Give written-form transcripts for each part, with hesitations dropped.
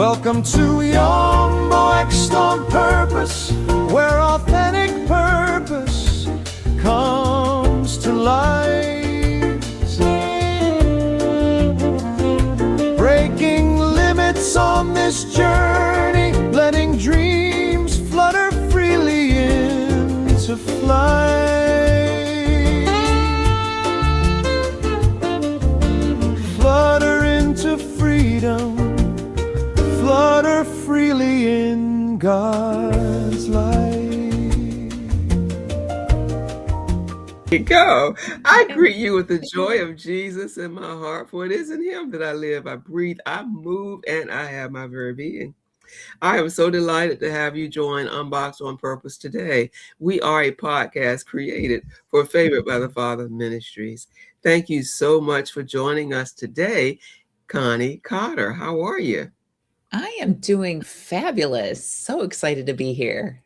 Welcome to UNBOXED on Purpose, where authentic purpose comes to light. Breaking limits on this journey, letting dreams flutter freely into flight. Flutter into freedom, flutter freely in God's light. You go. I greet you with the joy of Jesus in my heart, for it is in him that I live, I breathe, I move, and I have my very being. I am so delighted to have you join Unboxed on Purpose today. We are a podcast created for Favored by the Father Ministries. Thank you so much for joining us today, Connie Cotter. How are you? I am doing fabulous. So excited to be here.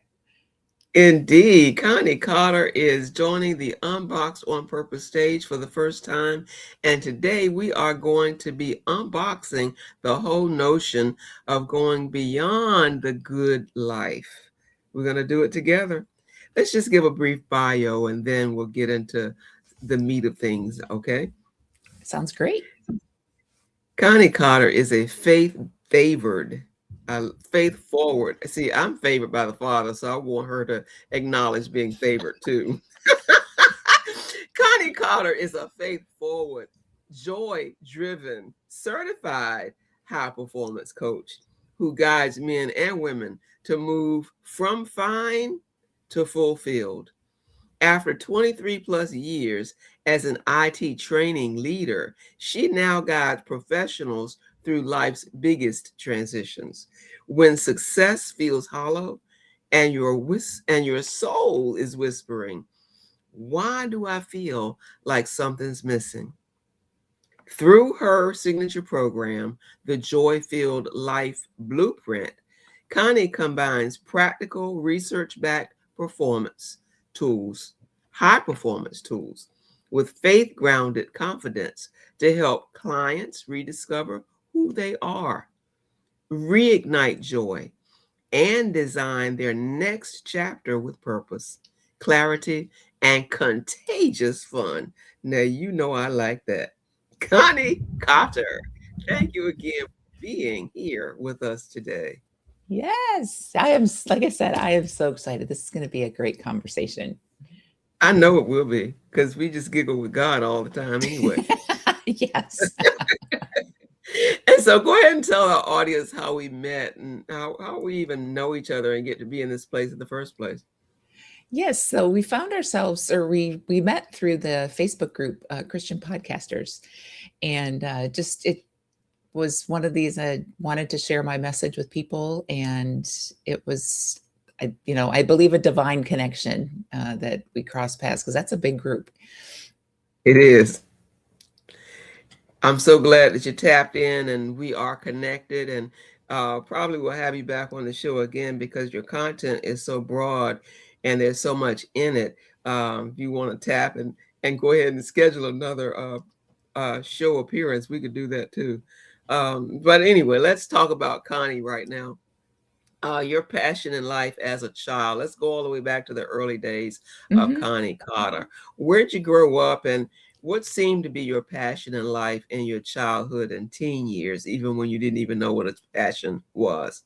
Indeed, Connie Cotter is joining the Unboxed on Purpose stage for the first time. And today we are going to be unboxing the whole notion of going beyond the good life. We're going to do it together. Let's just give a brief bio and then we'll get into the meat of things, okay? Sounds great. Connie Cotter is a faith-forward. See, I'm favored by the Father, so I want her to acknowledge being favored too. Connie Cotter is a faith-forward, joy-driven, certified high-performance coach who guides men and women to move from fine to fulfilled. After 23 plus years as an IT training leader, she now guides professionals through life's biggest transitions. When success feels hollow and your soul is whispering, why do I feel like something's missing? Through her signature program, the Joy-Filled Life Blueprint, Connie combines practical research-backed performance tools, high performance tools, with faith-grounded confidence to help clients rediscover who they are, reignite joy, and design their next chapter with purpose, clarity, and contagious fun. Now, you know I like that. Connie Cotter, thank you again for being here with us today. Yes, I am. Like I said, I am so excited. This is going to be a great conversation. I know it will be, because we just giggle with God all the time anyway. Yes. And so go ahead and tell our audience how we met and how we even know each other and get to be in this place in the first place. Yes. So we found ourselves, or we met through the Facebook group, Christian Podcasters. And it was one of these, I wanted to share my message with people. And it was, I believe, a divine connection that we crossed paths, because that's a big group. It is. I'm so glad that you tapped in and we are connected, and probably will have you back on the show again because your content is so broad and there's so much in it. If you want to tap and go ahead and schedule another show appearance, we could do that too. But anyway, let's talk about Connie right now. Your passion in life as a child. Let's go all the way back to the early days of Connie Cotter. Where'd you grow up, and what seemed to be your passion in life in your childhood and teen years, even when you didn't even know what a passion was?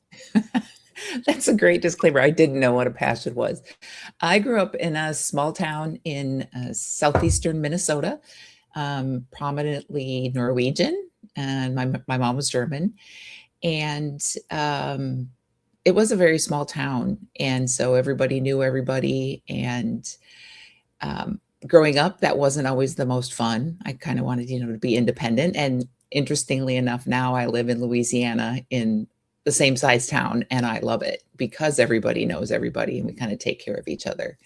That's a great disclaimer. I didn't know what a passion was. I grew up in a small town in southeastern Minnesota, prominently Norwegian, and my mom was German. And it was a very small town. And so everybody knew everybody. And growing up, that wasn't always the most fun. I kind of wanted, to be independent. And interestingly enough, now I live in Louisiana in the same size town, and I love it because everybody knows everybody and we kind of take care of each other.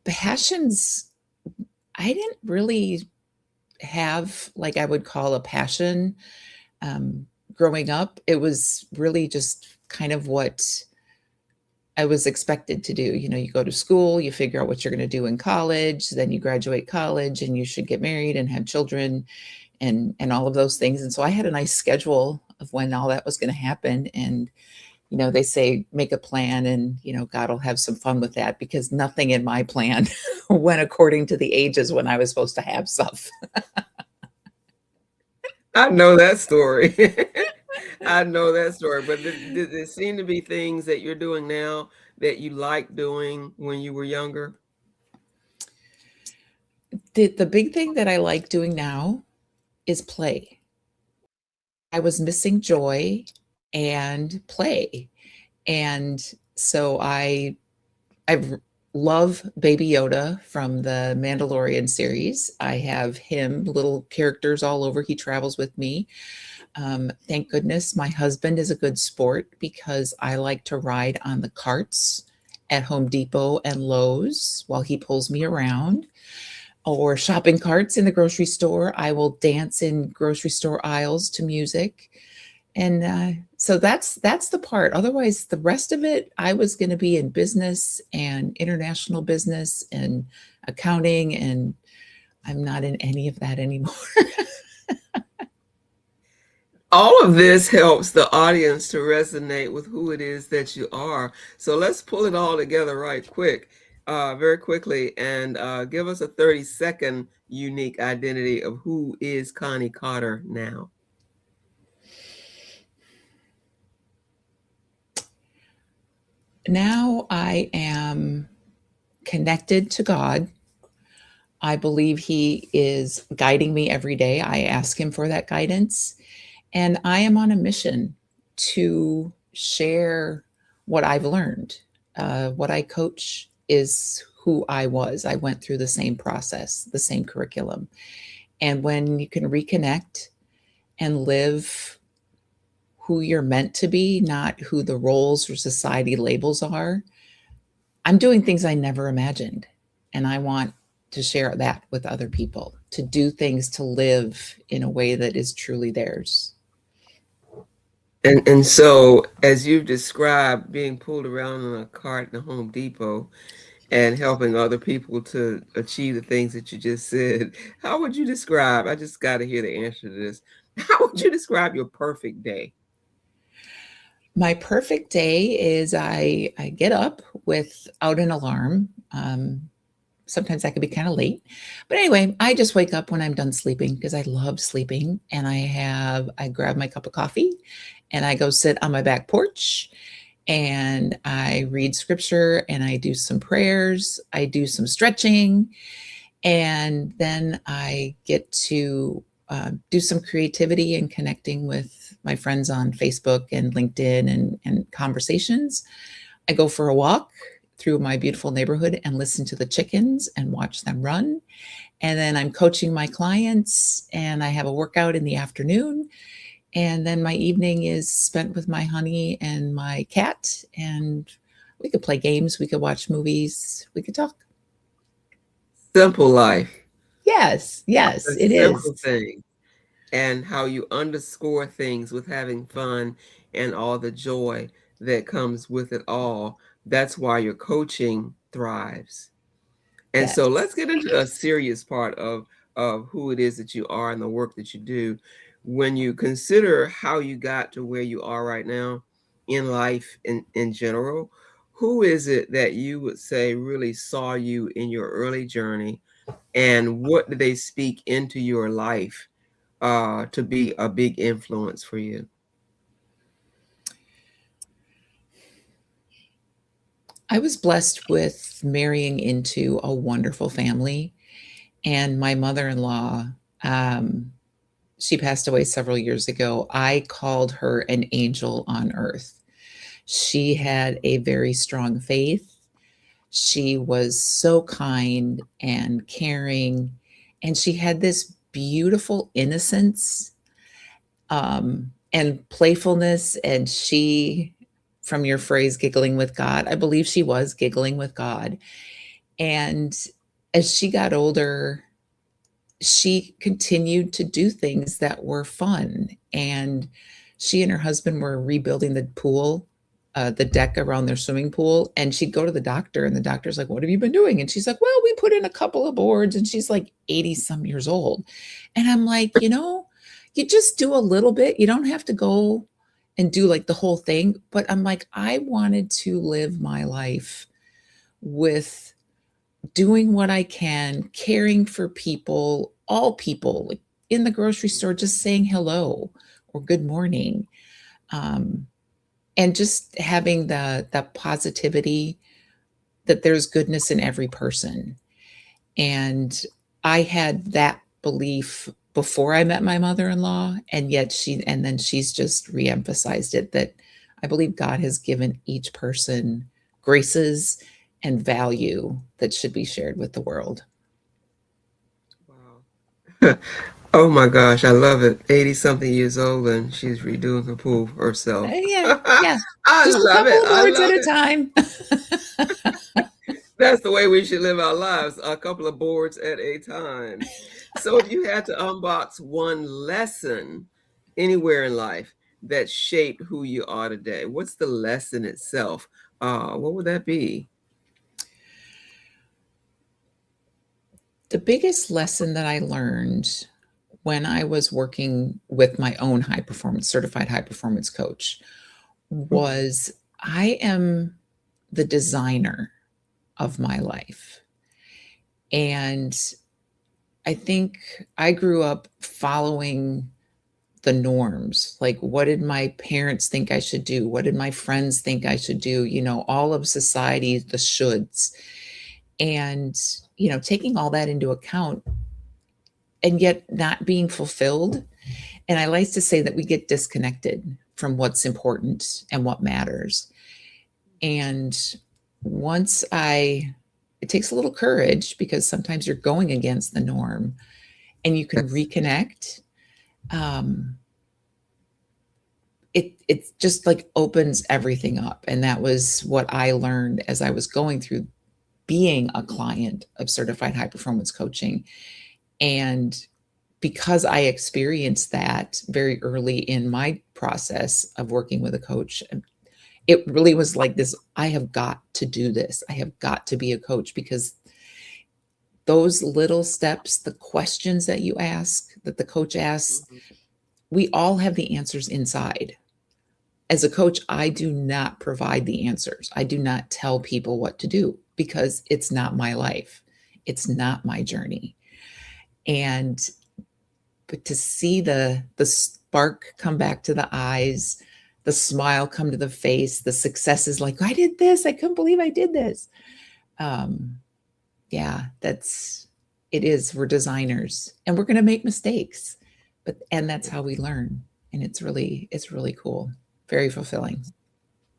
Passions, I didn't really have, like, I would call a passion growing up. It was really just kind of what I was expected to do. You go to school, you figure out what you're going to do in college, then you graduate college and you should get married and have children and all of those things. And so I had a nice schedule of when all that was going to happen. And, they say make a plan and, God will have some fun with that, because nothing in my plan went according to the ages when I was supposed to have stuff. I know that story. I know that story. But did there seem to be things that you're doing now that you liked doing when you were younger? The big thing that I like doing now is play. I was missing joy and play. And so I love Baby Yoda from the Mandalorian series. I have him, little characters all over. He travels with me. Thank goodness my husband is a good sport, because I like to ride on the carts at Home Depot and Lowe's while he pulls me around, or shopping carts in the grocery store. I will dance in grocery store aisles to music. And so that's the part. Otherwise, the rest of it, I was going to be in business and international business and accounting, and I'm not in any of that anymore. All of this helps the audience to resonate with who it is that you are. So let's pull it all together very quickly, and give us a 30-second unique identity of who is Connie Cotter now. Now I am connected to God. I believe He is guiding me every day. I ask Him for that guidance. And I am on a mission to share what I've learned. What I coach is who I was. I went through the same process, the same curriculum. And when you can reconnect and live who you're meant to be, not who the roles or society labels are, I'm doing things I never imagined. And I want to share that with other people, to do things, to live in a way that is truly theirs. And so, as you've described, being pulled around in a cart in a Home Depot and helping other people to achieve the things that you just said, how would you describe, I just got to hear the answer to this, how would you describe your perfect day? My perfect day is I get up without an alarm. Sometimes that could be kind of late. But anyway, I just wake up when I'm done sleeping, because I love sleeping. And I grab my cup of coffee and I go sit on my back porch and I read scripture and I do some prayers. I do some stretching. And then I get to do some creativity and connecting with my friends on Facebook and LinkedIn and conversations. I go for a walk through my beautiful neighborhood and listen to the chickens and watch them run. And then I'm coaching my clients and I have a workout in the afternoon. And then my evening is spent with my honey and my cat. And we could play games, we could watch movies, we could talk. Simple life. Yes, it is. Simple thing. And how you underscore things with having fun and all the joy that comes with it all. That's why your coaching thrives. And so let's get into a serious part of who it is that you are and the work that you do. When you consider how you got to where you are right now in life in general, who is it that you would say really saw you in your early journey, and what did they speak into your life to be a big influence for you? I was blessed with marrying into a wonderful family, and my mother-in-law, she passed away several years ago. I called her an angel on earth. She had a very strong faith. She was so kind and caring, and she had this beautiful innocence and playfulness. And she, from your phrase, giggling with God, I believe she was giggling with God. And as she got older, she continued to do things that were fun. And she and her husband were rebuilding the pool, the deck around their swimming pool. And she'd go to the doctor, and the doctor's like, "What have you been doing?" And she's like, "Well, we put in a couple of boards." And she's like 80 some years old. And I'm like, you just do a little bit. You don't have to go and do like the whole thing. But I'm like, I wanted to live my life with doing what I can, caring for people, all people, like in the grocery store, just saying hello or good morning. And just having that positivity that there's goodness in every person. And I had that belief before I met my mother-in-law, and then she's just reemphasized it, that I believe God has given each person graces and value that should be shared with the world. Wow. Oh my gosh, I love it. 80 something years old and she's redoing the pool herself. Yeah, yeah. I Just a love couple it. of I boards love at a it. time. That's the way we should live our lives, a couple of boards at a time. So if you had to unbox one lesson anywhere in life that shaped who you are today, what's the lesson itself? What would that be? The biggest lesson that I learned when I was working with my own certified high performance coach was I am the designer of my life. And I think I grew up following the norms. Like, what did my parents think I should do? What did my friends think I should do? All of society, the shoulds. And, taking all that into account and yet not being fulfilled. And I like to say that we get disconnected from what's important and what matters. And it takes a little courage, because sometimes you're going against the norm, and you can reconnect. It just like opens everything up. And that was what I learned as I was going through being a client of certified high performance coaching. And because I experienced that very early in my process of working with a coach, it really was like this, I have got to do this. I have got to be a coach, because those little steps, the questions that you ask, that the coach asks, we all have the answers inside. As a coach, I do not provide the answers. I do not tell people what to do, because it's not my life. It's not my journey. But to see the spark come back to the eyes, the smile come to the face, the success is like, I did this. I couldn't believe I did this. Yeah, it is. We're designers, and we're going to make mistakes, and that's how we learn. And it's really cool. Very fulfilling.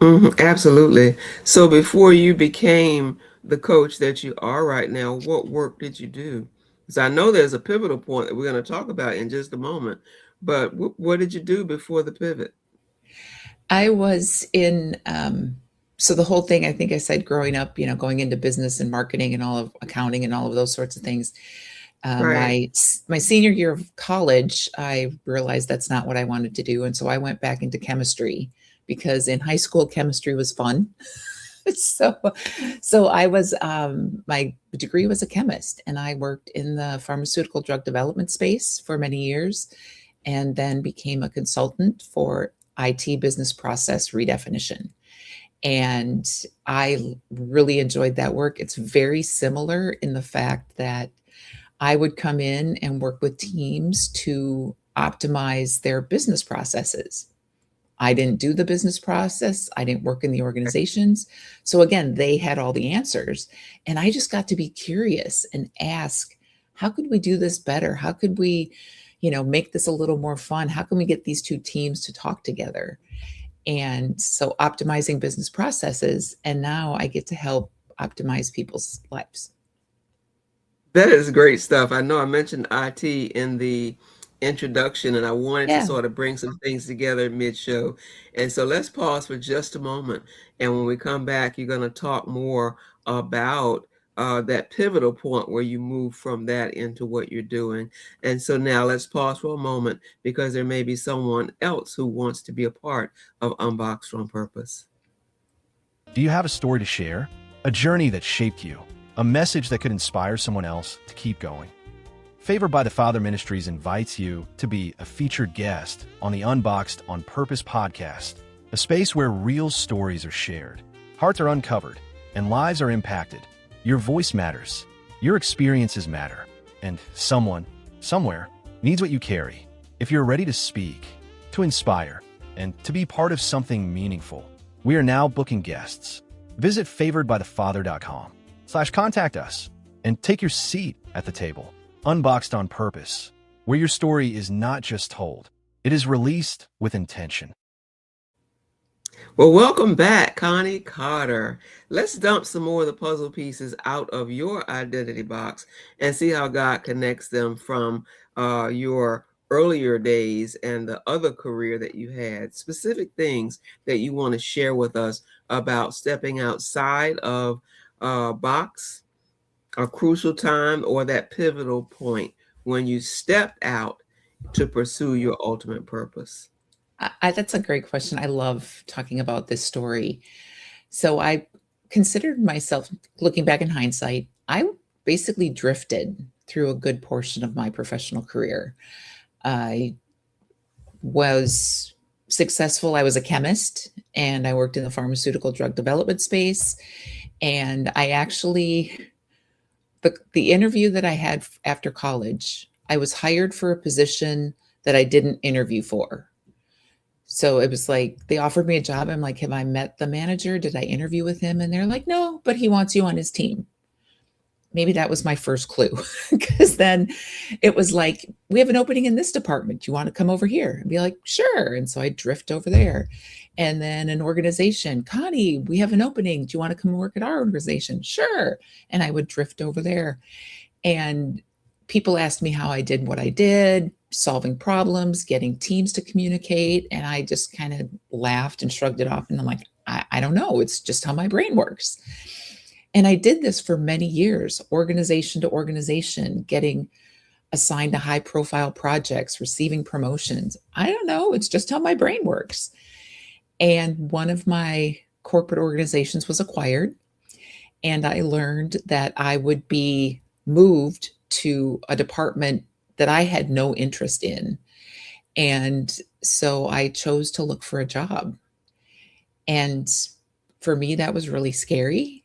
Absolutely. So before you became the coach that you are right now, what work did you do? Because I know there's a pivotal point that we're going to talk about in just a moment, but what did you do before the pivot? I was in, so the whole thing, I think I said growing up, going into business and marketing and all of accounting and all of those sorts of things. Right. My senior year of college, I realized that's not what I wanted to do. And so I went back into chemistry, because in high school, chemistry was fun. So I was, my degree was a chemist, and I worked in the pharmaceutical drug development space for many years, and then became a consultant for IT business process redefinition. And I really enjoyed that work. It's very similar in the fact that I would come in and work with teams to optimize their business processes. I didn't do the business process. I didn't work in the organizations. So again, they had all the answers. And I just got to be curious and ask, how could we do this better? How could we, make this a little more fun? How can we get these two teams to talk together? And so optimizing business processes. And now I get to help optimize people's lives. That is great stuff. I know I mentioned IT in the introduction, and I wanted to sort of bring some things together mid-show. And so let's pause for just a moment. And when we come back, you're going to talk more about that pivotal point where you move from that into what you're doing. And so now let's pause for a moment, because there may be someone else who wants to be a part of Unboxed on Purpose. Do you have a story to share? A journey that shaped you? A message that could inspire someone else to keep going? Favored by the Father Ministries invites you to be a featured guest on the Unboxed on Purpose podcast, a space where real stories are shared, hearts are uncovered, and lives are impacted. Your voice matters, your experiences matter, and someone, somewhere, needs what you carry. If you're ready to speak, to inspire, and to be part of something meaningful, we are now booking guests. Visit favoredbythefather.com/contact us and take your seat at the table. Unboxed on Purpose, where your story is not just told, it is released with intention. Well, welcome back, Connie Cotter. Let's dump some more of the puzzle pieces out of your identity box and see how God connects them from your earlier days and the other career that you had. Specific things that you want to share with us about stepping outside of box, a crucial time, or that pivotal point when you stepped out to pursue your ultimate purpose. That's a great question. I love talking about this story. So I considered myself, looking back in hindsight, I basically drifted through a good portion of my professional career. I was successful. I was a chemist and I worked in the pharmaceutical drug development space. And I actually, the interview that I had after college, I was hired for a position that I didn't interview for. So it was like, they offered me a job. I'm like, have I met the manager? Did I interview with him? And they're like, no, but he wants you on his team. Maybe that was my first clue, because then it was like, we have an opening in this department. Do you want to come over here? And be like, sure. And so I drift over there. And then an organization, Connie, we have an opening. Do you want to come work at our organization? Sure. And I would drift over there. And people asked me how I did what I did, solving problems, getting teams to communicate. And I just kind of laughed and shrugged it off. And I'm like, I don't know. It's just how my brain works. And I did this for many years, organization to organization, getting assigned to high profile projects, receiving promotions. I don't know. It's just how my brain works. And one of my corporate organizations was acquired. And I learned that I would be moved to a department that I had no interest in. And so I chose to look for a job. And for me, that was really scary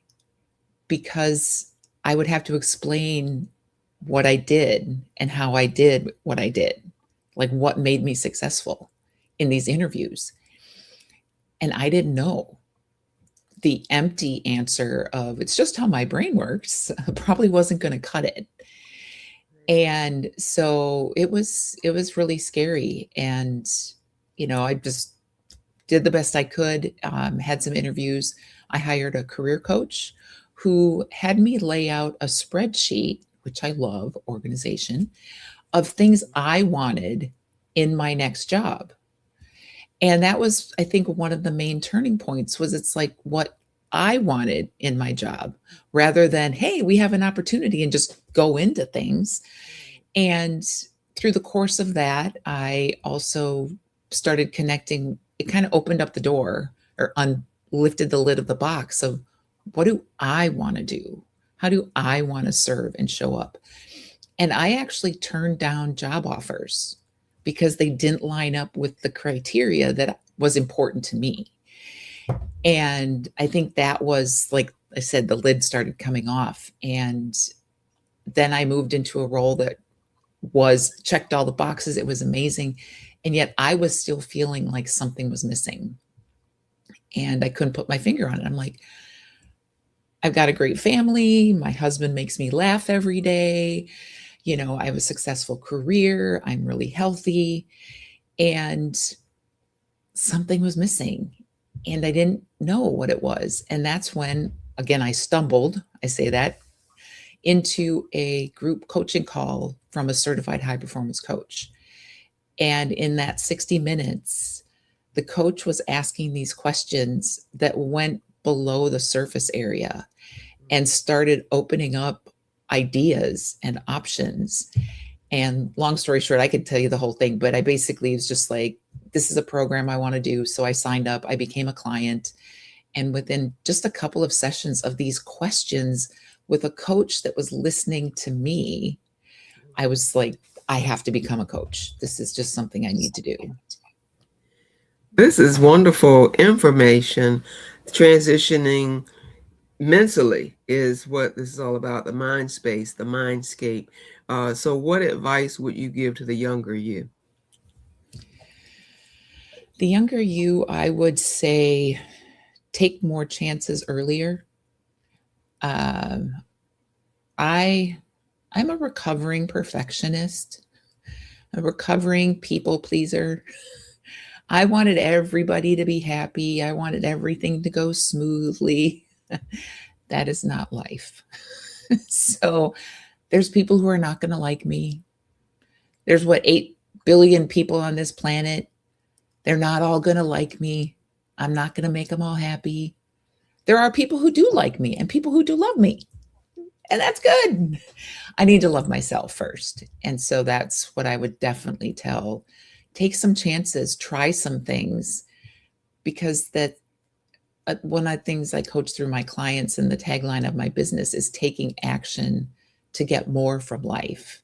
because I would have to explain what I did and how I did what I did, like what made me successful in these interviews. And I didn't know. The empty answer of it's just how my brain works probably wasn't going to cut it. And so it was really scary. And, I just did the best I could, had some interviews. I hired a career coach who had me lay out a spreadsheet, which I love, organization, of things I wanted in my next job. And that was, I think, one of the main turning points was it's like what I wanted in my job rather than, hey, we have an opportunity and just go into things. And through the course of that, I also started connecting. It kind of opened up the door or lifted the lid of the box of what do I want to do? How do I want to serve and show up? And I actually turned down job offers because they didn't line up with the criteria that was important to me. And I think that was, like I said, the lid started coming off. And then I moved into a role that was checked all the boxes. It was amazing. And yet I was still feeling like something was missing. And I couldn't put my finger on it. I'm like, I've got a great family. My husband makes me laugh every day. I have a successful career. I'm really healthy. And something was missing. And I didn't know what it was. And that's when, again, I stumbled, I say that, into a group coaching call from a certified high performance coach. And in that 60 minutes, the coach was asking these questions that went below the surface area and started opening up ideas and options. And long story short, I could tell you the whole thing, but I basically was just like, this is a program I want to do. So I signed up, I became a client. And within just a couple of sessions of these questions with a coach that was listening to me, I was like, I have to become a coach. This is just something I need to do. This is wonderful information. Transitioning mentally is what this is all about, the mind space, the mindscape. So what advice would you give to the younger you? The younger you, I would say, take more chances earlier. I'm a recovering perfectionist, a recovering people pleaser. I wanted everybody to be happy. I wanted everything to go smoothly. That is not life. So there's people who are not going to like me. There's 8 billion people on this planet. They're not all going to like me. I'm not going to make them all happy. There are people who do like me and people who do love me. And that's good. I need to love myself first. And so that's what I would definitely tell. Take some chances, try some things, because that one of the things I coach through my clients, and the tagline of my business is taking action to get more from life.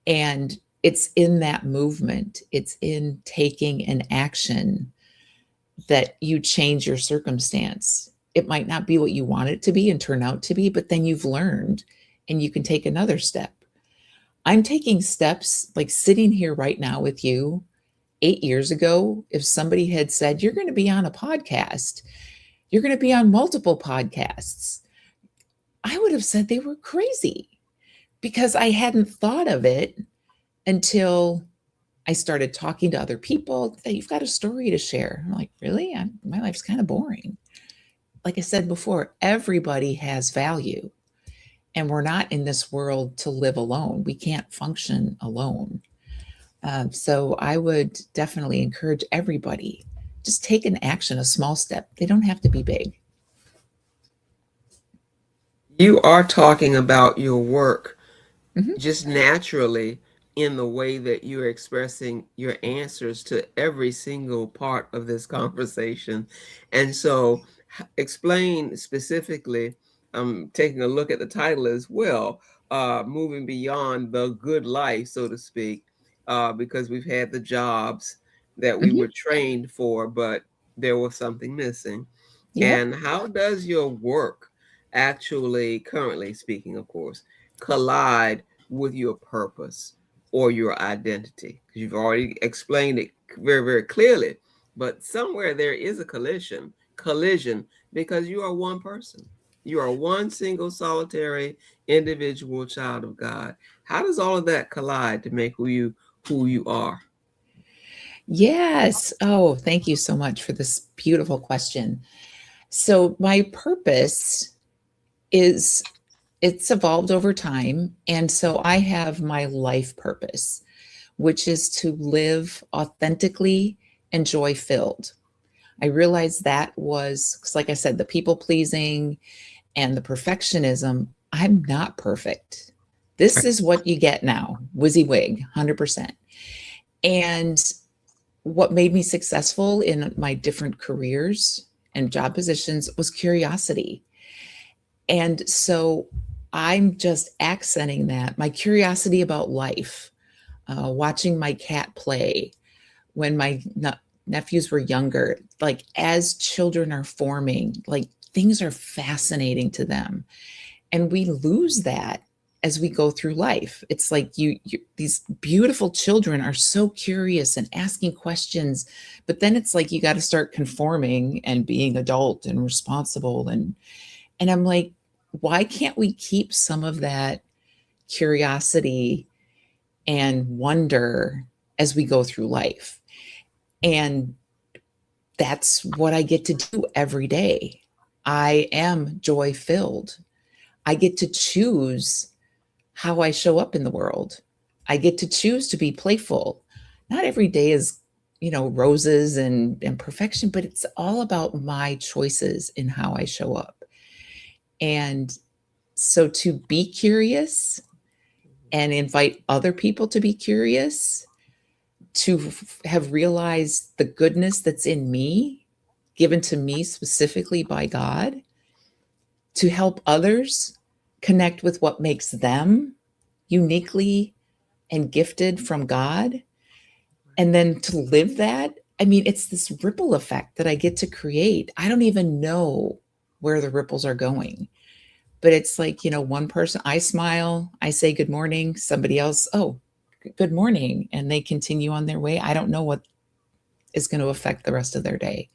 And it's in that movement, it's in taking an action that you change your circumstance. It might not be what you want it to be and turn out to be, but then you've learned and you can take another step. I'm taking steps like sitting here right now with you. 8 years ago, if somebody had said, you're going to be on a podcast, you're going to be on multiple podcasts, I would have said they were crazy, because I hadn't thought of it until I started talking to other people. That you've got a story to share. I'm like, really? My life's kind of boring. Like I said before, everybody has value, and we're not in this world to live alone. We can't function alone. So I would definitely encourage everybody, just take an action, a small step. They don't have to be big. You are talking about your work Mhm. just naturally in the way that you're expressing your answers to every single part of this conversation. And so explain specifically, I'm taking a look at the title as well, moving beyond the good life, so to speak, because we've had the jobs that we Mhm. were trained for, but there was something missing. Yep. And how does your work actually, currently speaking, of course, collide with your purpose or your identity? Because you've already explained it very, very clearly, but somewhere there is a collision, because you are one person. You are one single solitary individual child of God. How does all of that collide to make who you are? Yes. Oh, thank you so much for this beautiful question. So my purpose it's evolved over time. And so I have my life purpose, which is to live authentically and joy filled. I realized that was, because like I said, the people pleasing and the perfectionism, I'm not perfect. This is what you get now, WYSIWYG, 100%. And what made me successful in my different careers and job positions was curiosity. And so I'm just accenting that, my curiosity about life, watching my cat play when my nephews were younger, like as children are forming, like things are fascinating to them. And we lose that as we go through life. It's like these beautiful children are so curious and asking questions, but then it's like you got to start conforming and being adult and responsible. And I'm like, why can't we keep some of that curiosity and wonder as we go through life? And that's what I get to do every day. I am joy filled. I get to choose how I show up in the world. I get to choose to be playful. Not every day is, roses and perfection, but it's all about my choices in how I show up. And so to be curious and invite other people to be curious, to have realized the goodness that's in me, given to me specifically by God, to help others connect with what makes them uniquely and gifted from God. And then to live that, I mean, it's this ripple effect that I get to create. I don't even know where the ripples are going, but it's like, one person, I smile, I say good morning, somebody else, oh, good morning, and they continue on their way. I don't know what is going to affect the rest of their day.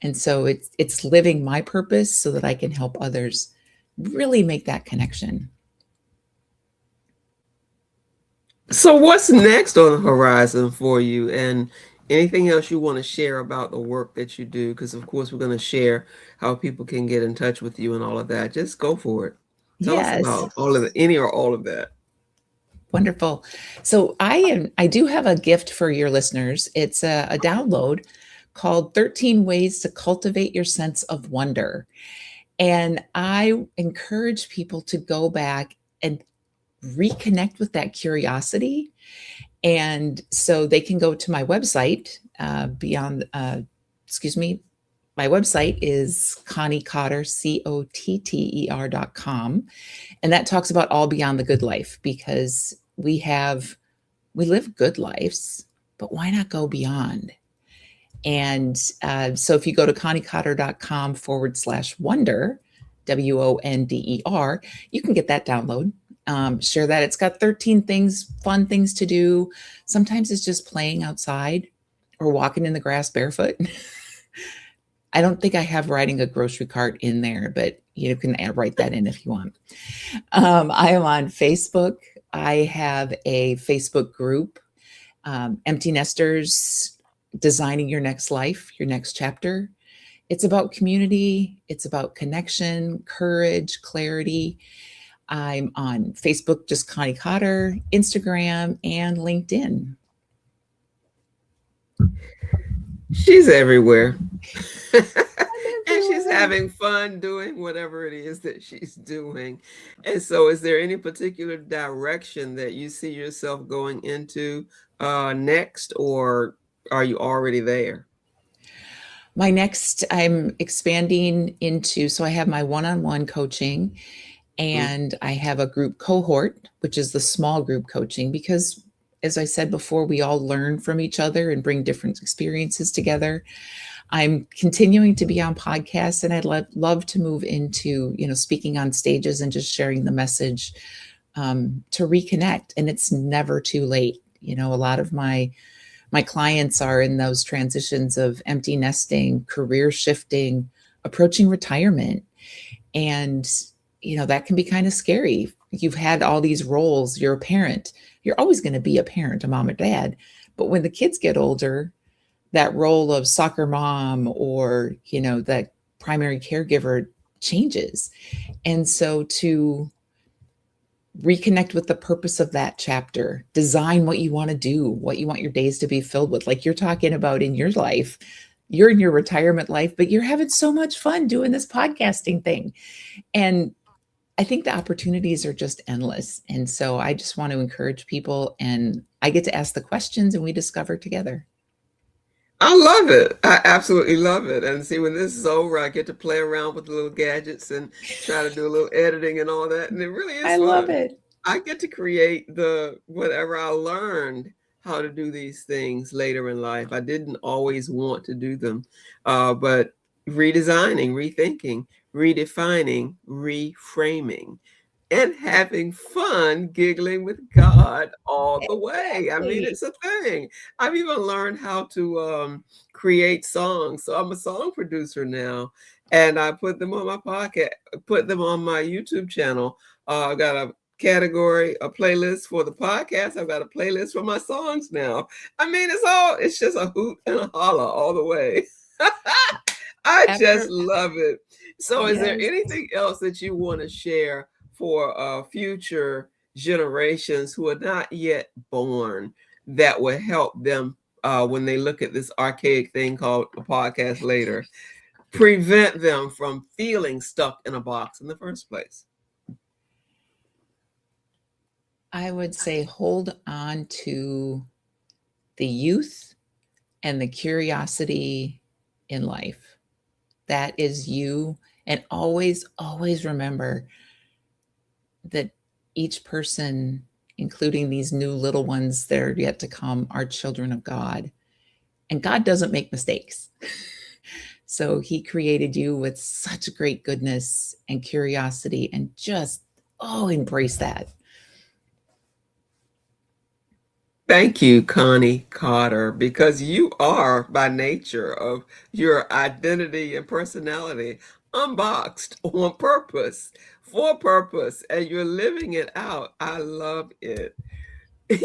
And so it's living my purpose so that I can help others really make that connection. So what's next on the horizon for you, and anything else you want to share about the work that you do? Because of course we're going to share how people can get in touch with you and all of that. Just go for it. Tell us Yes. about all of the, any or all of that. Wonderful. So I do have a gift for your listeners. It's a download called 13 Ways to Cultivate Your Sense of Wonder. And I encourage people to go back and reconnect with that curiosity. And so they can go to my website, my website is Connie Cotter, COTTER.com. And that talks about all beyond the good life, because we live good lives, but why not go beyond? And so if you go to conniecotter.com/wonder, WONDER, you can get that download. Share that. It's got 13 fun things to do. Sometimes it's just playing outside or walking in the grass barefoot. I don't think I have riding a grocery cart in there, but you can write that in if you want. I am on Facebook. I have a Facebook group, Empty Nesters, Designing Your Next Life, Your Next Chapter. It's about community. It's about connection, courage, clarity. I'm on Facebook, just Connie Cotter, Instagram, and LinkedIn. She's everywhere. And she's having fun doing whatever it is that she's doing. And so is there any particular direction that you see yourself going into next, or are you already there? I'm expanding into, so I have my one-on-one coaching, and I have a group cohort, which is the small group coaching, because as I said before, we all learn from each other and bring different experiences together. I'm continuing to be on podcasts, and I'd love to move into, speaking on stages and just sharing the message to reconnect. And it's never too late. A lot of my clients are in those transitions of empty nesting, career shifting, approaching retirement. And, that can be kind of scary. You've had all these roles. You're a parent. You're always going to be a parent, a mom or dad. But when the kids get older, that role of soccer mom or, that primary caregiver changes. And so to reconnect with the purpose of that chapter, design what you want to do, what you want your days to be filled with, like you're talking about in your life. You're in your retirement life, but you're having so much fun doing this podcasting thing. And I think the opportunities are just endless. And so I just want to encourage people, and I get to ask the questions and we discover together. I love it. I absolutely love it. And see, when this is over, I get to play around with the little gadgets and try to do a little editing and all that. And it really is fun. I love it. I get to create whatever I learned how to do these things later in life. I didn't always want to do them, but redesigning, rethinking, redefining, reframing, and having fun giggling with God all the way. I mean, it's a thing. I've even learned how to create songs. So I'm a song producer now, and I put them on my podcast, put them on my YouTube channel. I've got a category, a playlist for the podcast. I've got a playlist for my songs now. I mean, it's just a hoot and a holler all the way. I just love it. So is there anything else that you want to share for future generations who are not yet born that will help them when they look at this archaic thing called a podcast later, prevent them from feeling stuck in a box in the first place? I would say hold on to the youth and the curiosity in life. That is you. And always, always remember that each person, including these new little ones that are yet to come, are children of God. And God doesn't make mistakes. So he created you with such great goodness and curiosity, and just, embrace that. Thank you, Connie Cotter, because you are, by nature of your identity and personality, unboxed on purpose, for purpose, and you're living it out. I love it.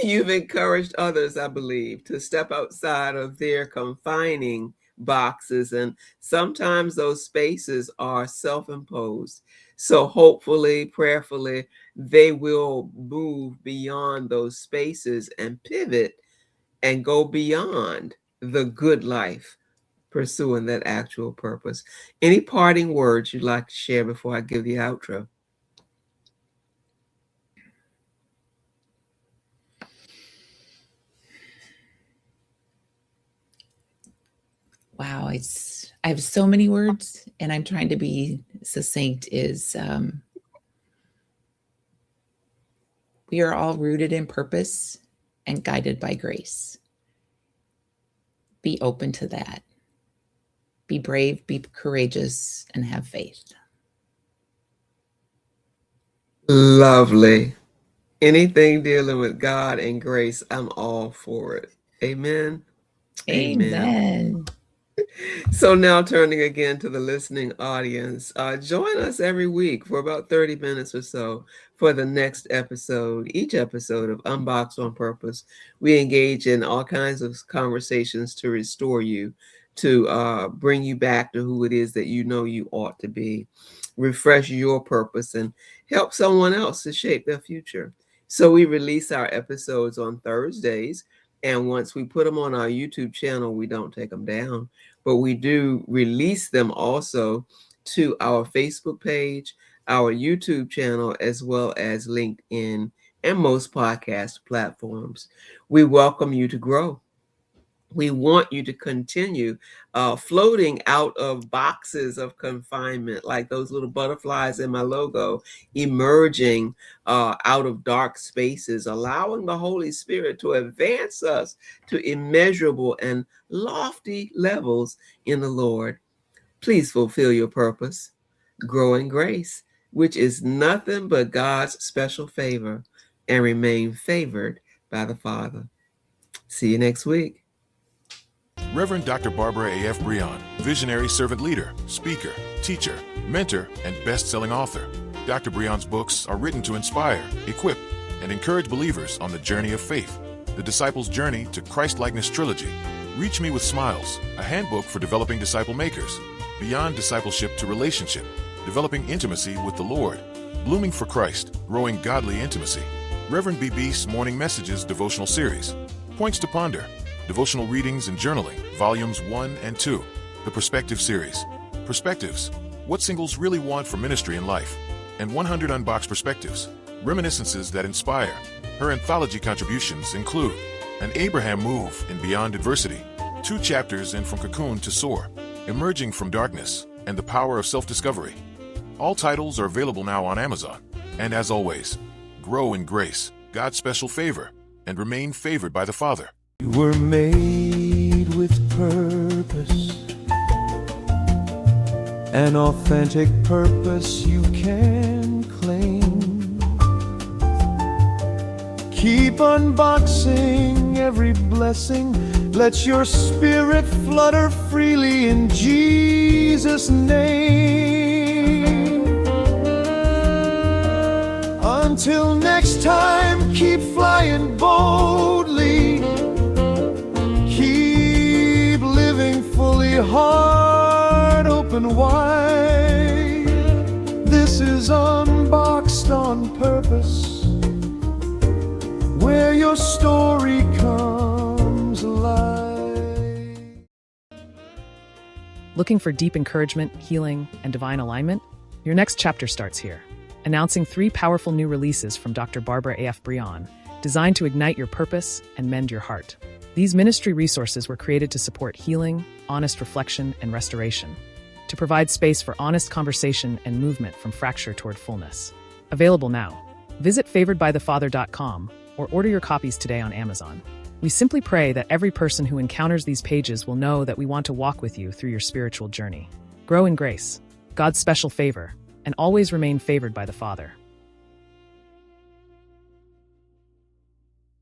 You've encouraged others, I believe, to step outside of their confining boxes, and sometimes those spaces are self-imposed. So hopefully, prayerfully, they will move beyond those spaces and pivot and go beyond the good life, pursuing that actual purpose. Any parting words you'd like to share before I give the outro? Wow, I have so many words, and I'm trying to be succinct. We are all rooted in purpose and guided by grace. Be open to that. Be brave, be courageous, and have faith. Lovely. Anything dealing with God and grace, I'm all for it. Amen. Amen. So now turning again to the listening audience, join us every week for about 30 minutes or so for the next episode. Each episode of Unboxed on Purpose, we engage in all kinds of conversations to restore you, to bring you back to who it is that you know you ought to be, refresh your purpose, and help someone else to shape their future. So we release our episodes on Thursdays, and once we put them on our YouTube channel, we don't take them down, but we do release them also to our Facebook page, our YouTube channel, as well as LinkedIn and most podcast platforms. We welcome you to grow. We want you to continue floating out of boxes of confinement, like those little butterflies in my logo, emerging out of dark spaces, allowing the Holy Spirit to advance us to immeasurable and lofty levels in the Lord. Please fulfill your purpose, grow in grace, which is nothing but God's special favor, and remain favored by the Father. See you next week. Reverend Dr. Barbara A.F. Brehon, visionary servant leader, speaker, teacher, mentor, and best-selling author. Dr. Brehon's books are written to inspire, equip, and encourage believers on the journey of faith. The Disciples' Journey to Christ-Likeness Trilogy, Reach Me with Smiles, a handbook for developing disciple makers, Beyond Discipleship to Relationship, Developing Intimacy with the Lord, Blooming for Christ, Growing Godly Intimacy, Reverend B. Beast's Morning Messages devotional series, Points to Ponder, Devotional Readings and Journaling, Volumes 1 and 2, the Perspective Series, Perspectives, What Singles Really Want for Ministry and Life, and 100 Unboxed Perspectives, Reminiscences that Inspire. Her anthology contributions include An Abraham Move in Beyond Adversity, 2 chapters in From Cocoon to Soar, Emerging from Darkness, and The Power of Self-Discovery. All titles are available now on Amazon. And as always, grow in grace, God's special favor, and remain favored by the Father. You were made with purpose, an authentic purpose you can claim. Keep unboxing every blessing, let your spirit flutter freely in Jesus' name. Until next time, keep flying boldly, keep living fully, heart open wide. This is Unboxed on Purpose, where your story comes alive. Looking for deep encouragement, healing, and divine alignment? Your next chapter starts here. Announcing 3 powerful new releases from Dr. Barbara A.F. Brehon, designed to ignite your purpose and mend your heart. These ministry resources were created to support healing, honest reflection, and restoration, to provide space for honest conversation and movement from fracture toward fullness. Available now. Visit favoredbythefather.com or order your copies today on Amazon. We simply pray that every person who encounters these pages will know that we want to walk with you through your spiritual journey. Grow in grace, God's special favor, and always remain favored by the Father.